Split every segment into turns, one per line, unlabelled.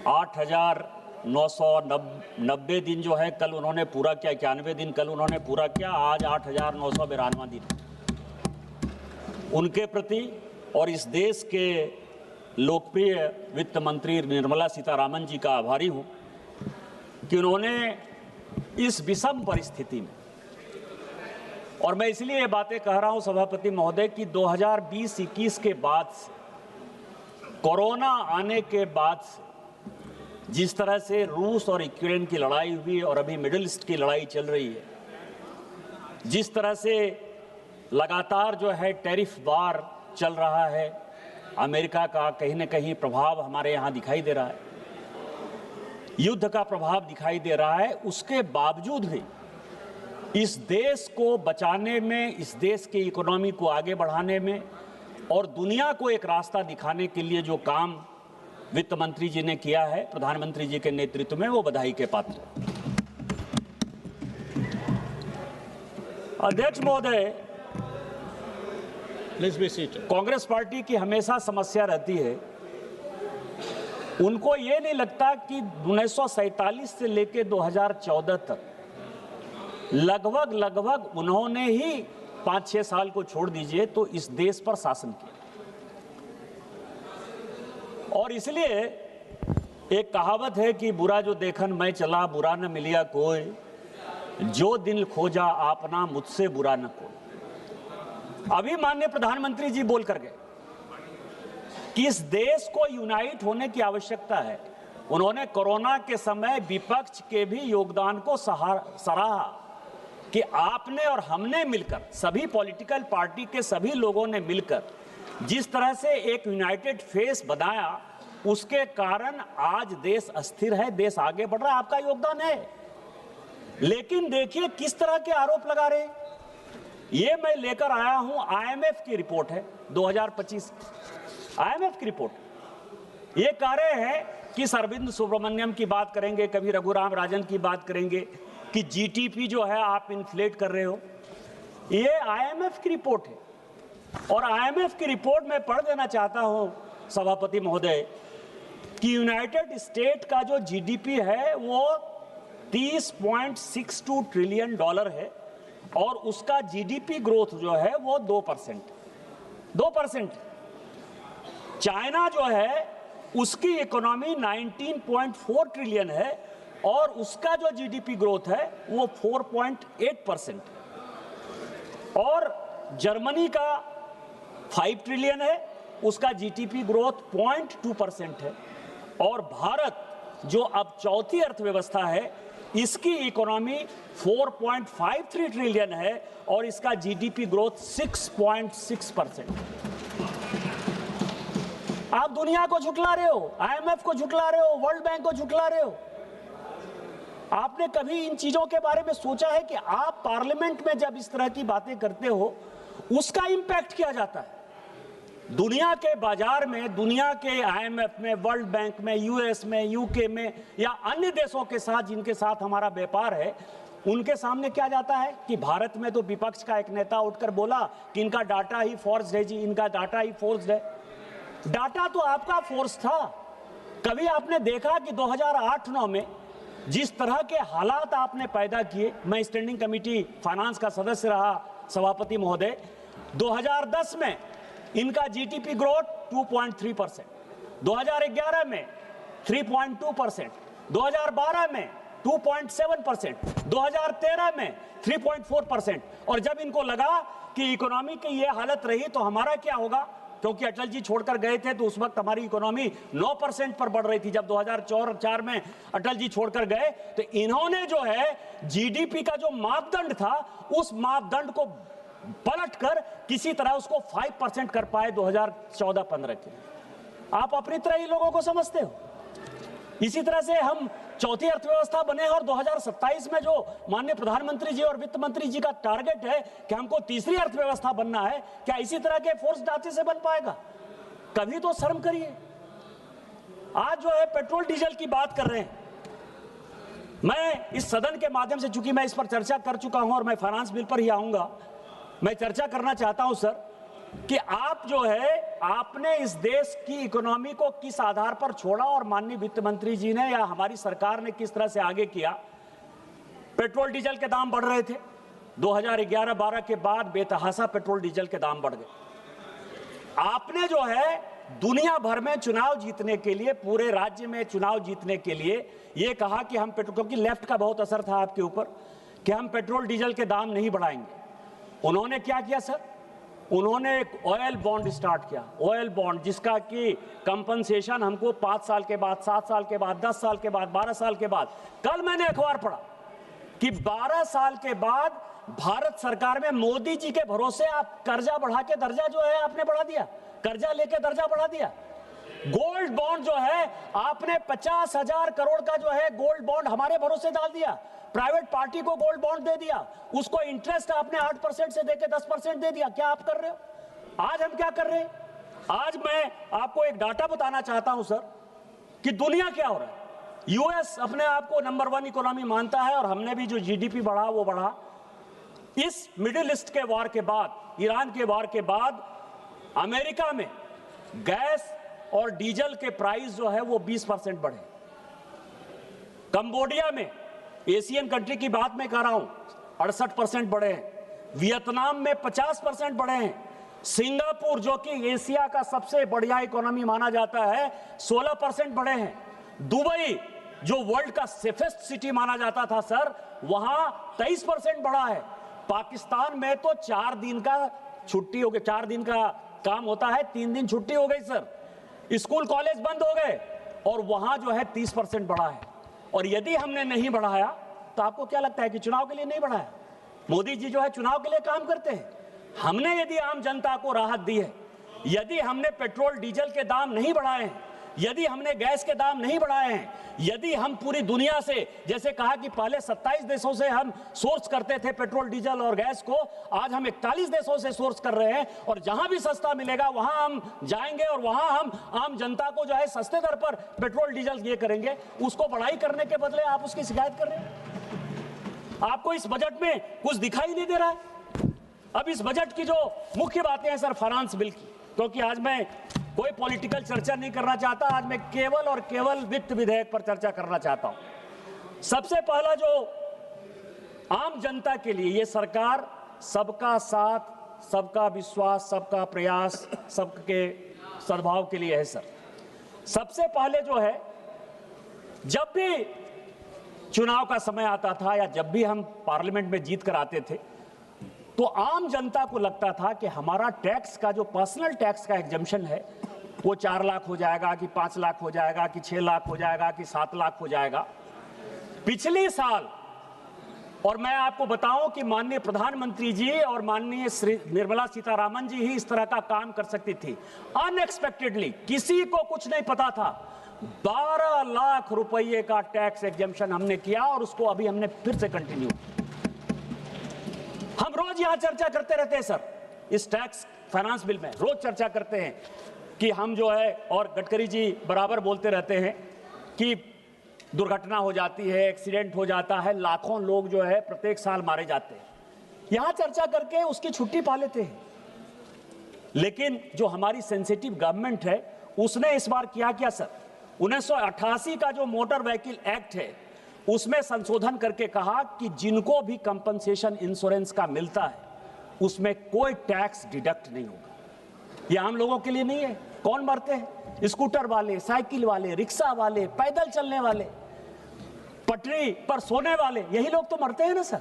8,990 दिन जो है कल उन्होंने पूरा किया, 91 दिन कल उन्होंने पूरा किया, आज 8,992 दिन उनके प्रति और इस देश के लोकप्रिय वित्त मंत्री निर्मला सीतारामन जी का आभारी हूं कि उन्होंने इस विषम परिस्थिति में, और मैं इसलिए ये बातें कह रहा हूं सभापति महोदय कि 2020-21 के बाद से, कोरोना आने के बाद से जिस तरह से रूस और यूक्रेन की लड़ाई हुई और अभी मिडिल ईस्ट की लड़ाई चल रही है, जिस तरह से लगातार जो है टैरिफ वार चल रहा है, अमेरिका का कहीं न कहीं प्रभाव हमारे यहाँ दिखाई दे रहा है, युद्ध का प्रभाव दिखाई दे रहा है, उसके बावजूद भी इस देश को बचाने में, इस देश की इकोनॉमी को आगे बढ़ाने में और दुनिया को एक रास्ता दिखाने के लिए जो काम वित्त मंत्री जी ने किया है प्रधानमंत्री जी के नेतृत्व में, वो बधाई के पात्र है। अध्यक्ष महोदय, कांग्रेस पार्टी की हमेशा समस्या रहती है, उनको ये नहीं लगता कि 1947 से लेकर 2014 तक लगभग उन्होंने ही 5-6 साल को छोड़ दीजिए तो इस देश पर शासन किया। और इसलिए एक कहावत है कि बुरा जो देखन मैं चला, बुरा न मिलिया कोई, जो दिल खोजा आपना मुझसे बुरा न कोई। अभी माननीय प्रधानमंत्री जी बोल कर गए कि इस देश को यूनाइट होने की आवश्यकता है। उन्होंने कोरोना के समय विपक्ष के भी योगदान को सराहा कि आपने और हमने मिलकर, सभी पॉलिटिकल पार्टी के सभी लोगों ने मिलकर जिस तरह से एक यूनाइटेड फेस बनाया, उसके कारण आज देश अस्थिर है, देश आगे बढ़ रहा है, आपका योगदान है। लेकिन देखिए किस तरह के आरोप लगा रहे हैं। ये मैं लेकर आया हूं, आईएमएफ की रिपोर्ट है 2025, आईएमएफ की रिपोर्ट। ये कह रहे हैं कि अरविंद सुब्रमण्यम की बात करेंगे, कभी रघुराम राजन की बात करेंगे कि जीडीपी जो है आप इन्फ्लेट कर रहे हो। ये आईएमएफ की रिपोर्ट है और आईएमएफ की रिपोर्ट में पढ़ देना चाहता हूं सभापति महोदय कि यूनाइटेड स्टेट का जो जीडीपी है वो 30.62 ट्रिलियन डॉलर है और उसका जीडीपी ग्रोथ जो है वो 2%। चाइना जो है उसकी इकोनॉमी 19.4 ट्रिलियन है और उसका जो जीडीपी ग्रोथ है वो 4.8%। और जर्मनी का 5 ट्रिलियन है, उसका जीडीपी ग्रोथ 0.2% है। और भारत जो अब चौथी अर्थव्यवस्था है, इसकी इकोनॉमी 4.53 ट्रिलियन है और इसका जीडीपी ग्रोथ 6.6%। आप दुनिया को झुठला रहे हो, आईएमएफ को झुठला रहे हो, वर्ल्ड बैंक को झुठला रहे हो। आपने कभी इन चीजों के बारे में सोचा है कि आप पार्लियामेंट में जब इस तरह की बातें करते हो उसका इंपैक्ट क्या जाता है दुनिया के बाजार में, दुनिया के आईएमएफ में, वर्ल्ड बैंक में, यूएस में, यूके में या अन्य देशों के साथ जिनके साथ हमारा व्यापार है, उनके सामने क्या जाता है कि भारत में तो विपक्ष का एक नेता उठकर बोला कि इनका डाटा ही फोर्स्ड है जी, इनका डाटा ही फोर्स्ड है। डाटा तो आपका फोर्स था। कभी आपने देखा कि 2008-9 में जिस तरह के हालात आपने पैदा किए, मैं स्टैंडिंग कमेटी फाइनेंस का सदस्य रहा सभापति महोदय, 2010 में इनका जीडीपी ग्रोथ 2.3%, 2011 में 3.2%, 2012 में 2.7%, 2013 में 3.4%। और जब इनको लगा कि इकोनॉमी की ये हालत रही तो हमारा क्या होगा, क्योंकि अटल जी छोड़कर गए थे तो उस वक्त हमारी इकोनॉमी 9% पर बढ़ रही थी। जब 2004 में अटल जी छोड़कर गए तो इन्होंने जो है जीडीपी का जो मापदंड था उस मापदंड को पलटकर किसी तरह उसको 5% कर पाए 2014-15 के। आप अपनी तरह ही लोगों को समझते हो। इसी तरह से हम चौथी अर्थव्यवस्था बने और 2027 में जो माननीय प्रधानमंत्री जी और वित्त मंत्री जी का टारगेट है कि हमको तीसरी अर्थव्यवस्था बनना है, क्या इसी तरह के फोर्स ढांचे से बन पाएगा? कभी तो शर्म करिए। आज जो है पेट्रोल डीजल की बात कर रहे हैं, मैं इस सदन के माध्यम से, चूंकि मैं इस पर चर्चा कर चुका हूं और मैं फाइनेंस बिल पर ही आऊंगा, मैं चर्चा करना चाहता हूं सर कि आप जो है आपने इस देश की इकोनॉमी को किस आधार पर छोड़ा और माननीय वित्त मंत्री जी ने या हमारी सरकार ने किस तरह से आगे किया। पेट्रोल डीजल के दाम बढ़ रहे थे, 2011-12 के बाद बेतहाशा पेट्रोल डीजल के दाम बढ़ गए। आपने जो है दुनिया भर में चुनाव जीतने के लिए, पूरे राज्य में चुनाव जीतने के लिए ये कहा कि हम पेट्रोल, क्योंकि लेफ्ट का बहुत असर था आपके ऊपर, कि हम पेट्रोल डीजल के दाम नहीं बढ़ाएंगे। उन्होंने क्या किया सर, उन्होंने एक ऑयल बॉन्ड स्टार्ट किया, ऑयल बॉन्ड, जिसका कि कंपनसेशन हमको 5 साल के बाद, 7 साल के बाद, 10 साल के बाद, 12 साल के बाद। कल मैंने अखबार पढ़ा कि 12 साल के बाद भारत सरकार में मोदी जी के भरोसे आप कर्जा बढ़ा के दर्जा जो है आपने बढ़ा दिया, कर्जा लेके दर्जा बढ़ा दिया। गोल्ड बॉन्ड जो है आपने 50,000 करोड़ का जो है गोल्ड बॉन्ड हमारे भरोसे डाल दिया, प्राइवेट पार्टी को गोल्ड बॉन्ड दे दिया, उसको इंटरेस्ट आपने 8% से देके 10% दे दिया। क्या आप कर रहे हो? आज हम क्या कर रहे हैं? आज मैं आपको एक डाटा बताना चाहता हूं सर कि दुनिया क्या हो रहा है। यूएस अपने आप को नंबर 1 इकोनॉमी मानता है और हमने भी जो जीडीपी बढ़ा वो बढ़ा। इस मिडिल ईस्ट के वार के बाद, ईरान के वार के बाद अमेरिका में गैस और डीजल के प्राइस जो है वो 20% बढ़े। कंबोडिया में, एशियन कंट्री की बात मैं कर रहा हूं, 68% बढ़े हैं। वियतनाम में 50% बढ़े हैं। सिंगापुर जो कि एशिया का सबसे बढ़िया इकोनॉमी माना जाता है, 16% बढ़े हैं। दुबई जो वर्ल्ड का सेफेस्ट सिटी माना जाता था सर, वहां 23% बढ़ा है। पाकिस्तान में तो 4 दिन का छुट्टी हो गई, 4 दिन का काम होता है, 3 दिन छुट्टी हो गई सर। स्कूल कॉलेज बंद हो गए और वहां जो है 30% बढ़ा है। और यदि हमने नहीं बढ़ाया तो आपको क्या लगता है कि चुनाव के लिए नहीं बढ़ाया? मोदी जी जो है चुनाव के लिए काम करते हैं। हमने यदि आम जनता को राहत दी है, यदि हमने पेट्रोल डीजल के दाम नहीं बढ़ाए हैं, यदि हमने गैस के दाम नहीं बढ़ाए हैं, यदि हम पूरी दुनिया से, जैसे कहा कि पहले 27 देशों से हम सोर्स करते थे पेट्रोल डीजल और गैस को, आज हम 41 देशों से सोर्स कर रहे हैं और जहां भी सस्ता मिलेगा वहां हम जाएंगे और वहां हम आम जनता को जो है सस्ते दर पर पेट्रोल डीजल ये करेंगे। उसको बढ़ाई करने के बदले आप उसकी शिकायत कर रहे हैं। आपको इस बजट में कुछ दिखाई नहीं दे रहा है। अब इस बजट की जो मुख्य बातें हैं सर, फाइनेंस बिल की, क्योंकि आज मैं कोई पॉलिटिकल चर्चा नहीं करना चाहता, आज मैं केवल और केवल वित्त विधेयक पर चर्चा करना चाहता हूं। सबसे पहला जो आम जनता के लिए ये सरकार सबका साथ, सबका विश्वास, सबका प्रयास, सबके सद्भाव के लिए है सर। सबसे पहले जो है, जब भी चुनाव का समय आता था या जब भी हम पार्लियामेंट में जीत कर आते थे तो आम जनता को लगता था कि हमारा टैक्स का जो पर्सनल टैक्स का एग्जम्पशन है वो 4 लाख हो जाएगा कि 5 लाख हो जाएगा कि 6 लाख हो जाएगा कि 7 लाख हो जाएगा। पिछले साल, और मैं आपको बताऊं कि माननीय प्रधानमंत्री जी और माननीय श्री निर्मला सीतारामन जी ही इस तरह का काम कर सकती थी। अनएक्सपेक्टेडली, किसी को कुछ नहीं पता था, 12 लाख रुपए का टैक्स एग्जम्पशन हमने किया और उसको अभी हमने फिर से कंटिन्यू। हम रोज यहां चर्चा करते रहते हैं सर, इस टैक्स फाइनेंस बिल में रोज चर्चा करते हैं कि हम जो है, और गडकरी जी बराबर बोलते रहते हैं कि दुर्घटना हो जाती है, एक्सीडेंट हो जाता है, लाखों लोग जो है प्रत्येक साल मारे जाते हैं। यहां चर्चा करके उसकी छुट्टी पा लेते हैं। लेकिन जो हमारी सेंसिटिव गवर्नमेंट है उसने इस बार क्या सर, 1988 का जो मोटर व्हीकल एक्ट है उसमें संशोधन करके कहा कि जिनको भी कंपनसेशन इंश्योरेंस का मिलता है उसमें कोई टैक्स डिडक्ट नहीं होगा। ये आम लोगों के लिए नहीं है। कौन मरते हैं? स्कूटर वाले, साइकिल वाले, रिक्शा वाले, पैदल चलने वाले, पटरी पर सोने वाले, यही लोग तो मरते हैं ना सर।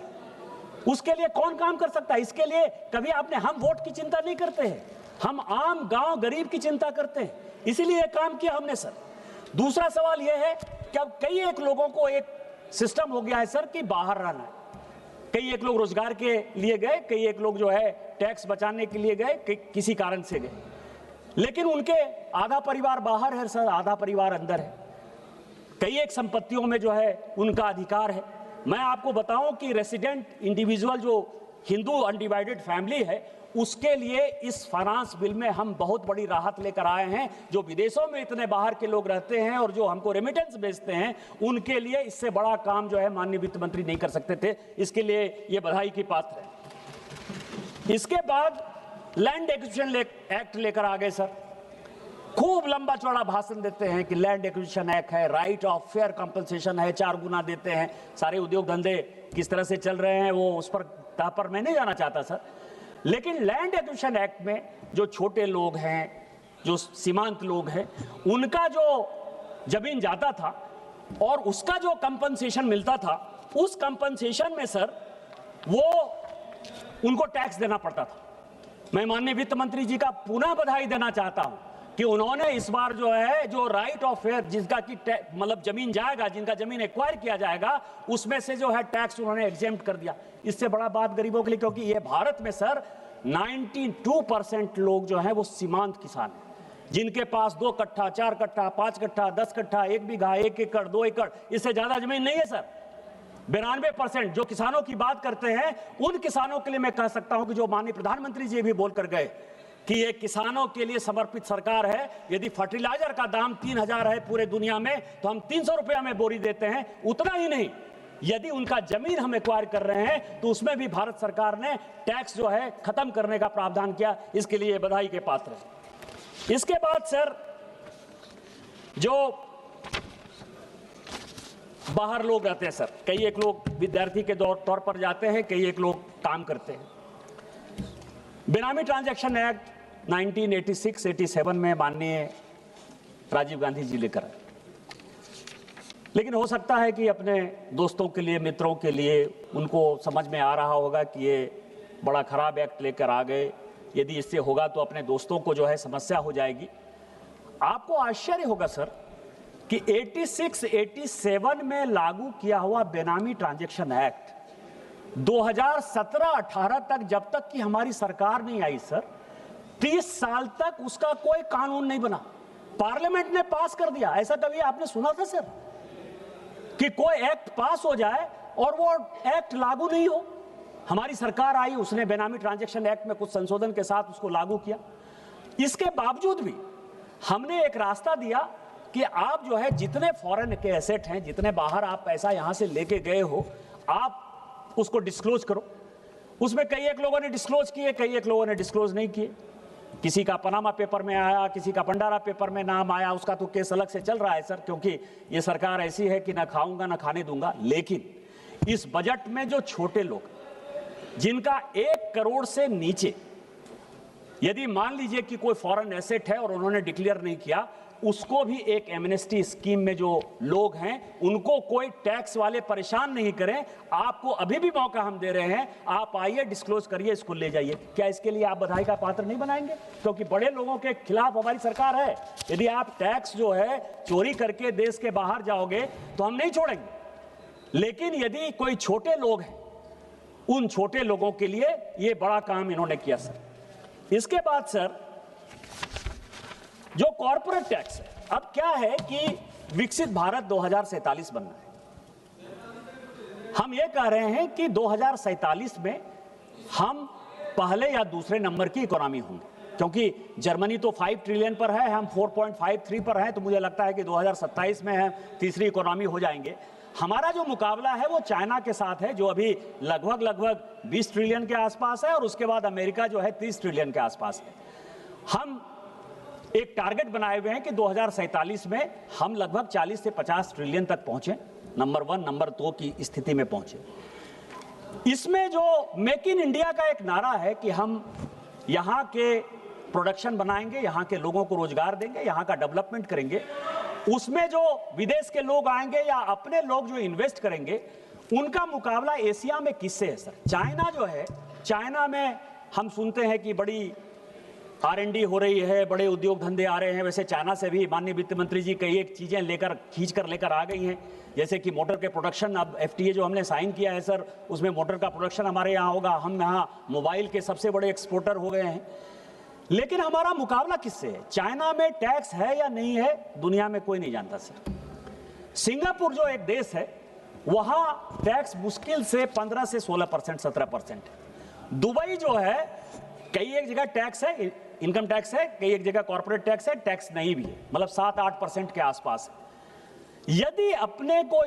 उसके लिए कौन काम कर सकता है? इसके लिए कभी आपने, हम वोट की चिंता नहीं करते हैं, हम आम गांव गरीब की चिंता करते हैं, इसीलिए काम किया हमने सर। दूसरा सवाल यह है कि अब कई एक लोगों को एक सिस्टम हो गया है सर कि बाहर रहना है। कई एक लोग रोजगार के लिए गए, कई एक लोग जो है टैक्स बचाने के लिए गए, किसी कारण से गए, लेकिन उनके आधा परिवार बाहर है सर, आधा परिवार अंदर है। कई एक संपत्तियों में जो है उनका अधिकार है। मैं आपको बताऊं कि रेसिडेंट इंडिविजुअल जो हिंदू अनडिवाइडेड फैमिली है उसके लिए इस फाइनेंस बिल में हम बहुत बड़ी राहत लेकर आए हैं। जो विदेशों में इतने बाहर के लोग रहते हैं और जो हमको रेमिटेंस भेजते हैं उनके लिए इससे बड़ा काम जो है माननीय वित्त मंत्री नहीं कर सकते थे। इसके लिए ये बधाई की पात्र है। इसके बाद लैंड एक्विजिशन एक्ट लेकर आ गए सर। खूब लंबा चौड़ा भाषण देते हैं कि लैंड एक्विजिशन एक्ट है, राइट ऑफ फेयर कंपनसेशन है, 4 गुना देते हैं। सारे उद्योग धंधे किस तरह से चल रहे हैं वो उस पर मैं नहीं जाना चाहता सर। लेकिन लैंड एक्विजिशन एक्ट में जो छोटे लोग हैं, जो सीमांत लोग हैं, उनका जो जमीन जाता था और उसका जो कंपनसेशन मिलता था, उस कंपनसेशन में सर वो उनको टैक्स देना पड़ता था। मैं माननीय वित्त मंत्री जी का पुनः बधाई देना चाहता हूं कि उन्होंने इस बार जो है जो राइट ऑफ फेयर, जिसका कि मतलब जमीन जाएगा, जिनका जमीन एक्वायर किया जाएगा, उसमें से जो है टैक्स उन्होंने एग्जेम्प्ट कर दिया। इससे बड़ा बात गरीबों के लिए, क्योंकि ये भारत में सर 92% लोग जो है वो सीमांत किसान हैं, जिनके पास 2 कट्ठा, 4 कट्ठा, 5 कट्ठा, 10 कट्ठा, 1 बीघा, 1 एकड़, 2 एकड़, इससे ज्यादा जमीन नहीं है सर। 92% जो किसानों की बात करते हैं, उन किसानों के लिए मैं कह सकता हूं कि जो माननीय प्रधानमंत्री जी भी बोलकर गए कि ये किसानों के लिए समर्पित सरकार है। यदि फर्टिलाइजर का दाम 3000 है पूरे दुनिया में, तो हम 300 रुपया में बोरी देते हैं। उतना ही नहीं, यदि उनका जमीन हम एक्वायर कर रहे हैं तो उसमें भी भारत सरकार ने टैक्स जो है खत्म करने का प्रावधान किया। इसके लिए बधाई के पात्र है। इसके बाद सर जो बाहर लोग रहते हैं सर, कई एक लोग विद्यार्थी के तौर पर जाते हैं, कई एक लोग काम करते हैं। बेनामी ट्रांजैक्शन एक्ट 1986-87 में माननीय राजीव गांधी जी लेकर आए, लेकिन हो सकता है कि अपने दोस्तों के लिए, मित्रों के लिए उनको समझ में आ रहा होगा कि ये बड़ा खराब एक्ट लेकर आ गए, यदि इससे होगा तो अपने दोस्तों को जो है समस्या हो जाएगी। आपको आश्चर्य होगा सर कि 86-87 में लागू किया हुआ बेनामी ट्रांजैक्शन एक्ट 2017-18 तक, जब तक कि हमारी सरकार नहीं आई सर, 30 साल तक उसका कोई कानून नहीं बना। पार्लियामेंट ने पास कर दिया। ऐसा कभी आपने सुना था सर कि कोई एक्ट पास हो जाए और वो एक्ट लागू नहीं हो? हमारी सरकार आई, उसने बेनामी ट्रांजैक्शन एक्ट में कुछ संशोधन के साथ उसको लागू किया। इसके बावजूद भी हमने एक रास्ता दिया कि आप जो है जितने फॉरेन के एसेट हैं, जितने बाहर आप पैसा यहां से लेके गए हो, आप उसको डिस्क्लोज करो। उसमें कई एक लोगों ने डिस्क्लोज किए, कई एक लोगों ने डिस्क्लोज नहीं किए। किसी का पनामा पेपर में आया, किसी का भंडारा पेपर में नाम आया, उसका तो केस अलग से चल रहा है सर, क्योंकि ये सरकार ऐसी है कि ना खाऊंगा ना खाने दूंगा। लेकिन इस बजट में जो छोटे लोग, जिनका 1 करोड़ से नीचे, यदि मान लीजिए कि कोई फॉरेन एसेट है और उन्होंने डिक्लेयर नहीं किया, उसको भी एक एमनेस्टी स्कीम में जो लोग हैं उनको कोई टैक्स वाले परेशान नहीं करें। आपको अभी भी मौका हम दे रहे हैं, आप आइए, डिस्क्लोज करिए, इसको ले जाइए। क्या इसके लिए आप बधाई का पात्र नहीं बनाएंगे? क्योंकि बड़े लोगों के खिलाफ हमारी सरकार है। यदि आप टैक्स जो है चोरी करके देश के बाहर जाओगे तो हम नहीं छोड़ेंगे। लेकिन यदि कोई छोटे लोग हैं, उन छोटे लोगों के लिए ये बड़ा काम इन्होंने किया सर। इसके बाद सर जो कॉर्पोरेट टैक्स है, अब क्या है कि विकसित भारत 2047 बनना है। हम ये कह रहे हैं कि 2047 में हम पहले या दूसरे नंबर की इकोनॉमी होंगे, क्योंकि जर्मनी तो 5 ट्रिलियन पर है, हम 4.53 पर हैं, तो मुझे लगता है कि 2027 में हम तीसरी इकोनॉमी हो जाएंगे। हमारा जो मुकाबला है वो चाइना के साथ है, जो अभी लगभग 20 ट्रिलियन के आसपास है, और उसके बाद अमेरिका जो है 30 ट्रिलियन के आसपास है। हम एक टारगेट बनाए हुए हैं कि 2047 में हम लगभग 40 से 50 ट्रिलियन तक पहुंचे, नंबर 1 नंबर 2 की स्थिति में पहुंचे। इसमें जो मेक इन इंडिया का एक नारा है कि हम यहां के प्रोडक्शन बनाएंगे, यहां के लोगों को रोजगार देंगे, यहां का डेवलपमेंट करेंगे, उसमें जो विदेश के लोग आएंगे या अपने लोग जो इन्वेस्ट करेंगे, उनका मुकाबला एशिया में किससे है सर? चाइना जो है, चाइना में हम सुनते हैं कि बड़ी R&D हो रही है, बड़े उद्योग धंधे आ रहे हैं। वैसे चाइना से भी माननीय वित्त मंत्री जी कई एक चीजें खींच कर लेकर आ गई हैं, जैसे कि मोटर के प्रोडक्शन। अब FTA जो हमने साइन किया है सर, उसमें मोटर का प्रोडक्शन हमारे यहाँ होगा। हम यहाँ मोबाइल के सबसे बड़े एक्सपोर्टर हो गए हैं। लेकिन हमारा मुकाबला किससे है? चाइना में टैक्स है या नहीं है, दुनिया में कोई नहीं जानता सर। सिंगापुर जो एक देश है, वहां टैक्स मुश्किल से 15 से 16%, 17%। दुबई जो है, कई एक जगह टैक्स है, इनकम टैक्स है, कई एक जगह कॉर्पोरेट टैक्स है, टैक्स नहीं भी है, मतलब 7-8% के आसपास है। यदि अपने को